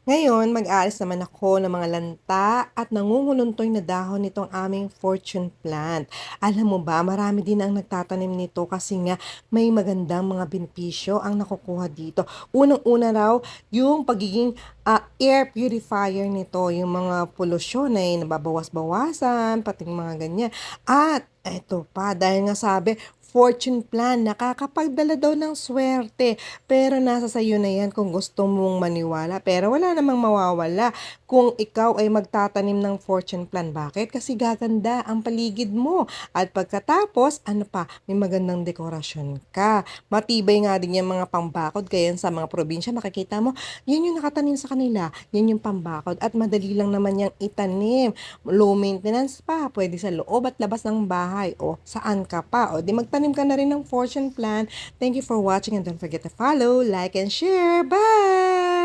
Ngayon, mag-aalis naman ako ng mga lanta at nangunguluntoy na dahon nitong aming fortune plant. Alam mo ba, marami din ang nagtatanim nito kasi nga may magandang mga benepisyo ang nakukuha dito. Unang-una raw, yung pagiging air purifier nito, yung mga polusyon ay nababawas-bawasan, pati mga ganyan. At eto pa, dahil nga sabi, fortune plan, nakakapagdala daw ng swerte. Pero nasa sayo na yan kung gusto mong maniwala. Pero wala namang mawawala kung ikaw ay magtatanim ng fortune plan. Bakit? Kasi gaganda ang paligid mo. At pagkatapos, ano pa, may magandang dekorasyon ka. Matibay nga din yung mga pambakod. Kaya sa mga probinsya, makikita mo, yun yung nakatanim sa kanila. Yan yung pambakod. At madali lang naman yung itanim. Low maintenance pa. Pwede sa loob at labas ng bahay. O saan ka pa. O di magtanim ka na rin ng fortune plan. Thank you for watching and don't forget to follow, like, and share. Bye!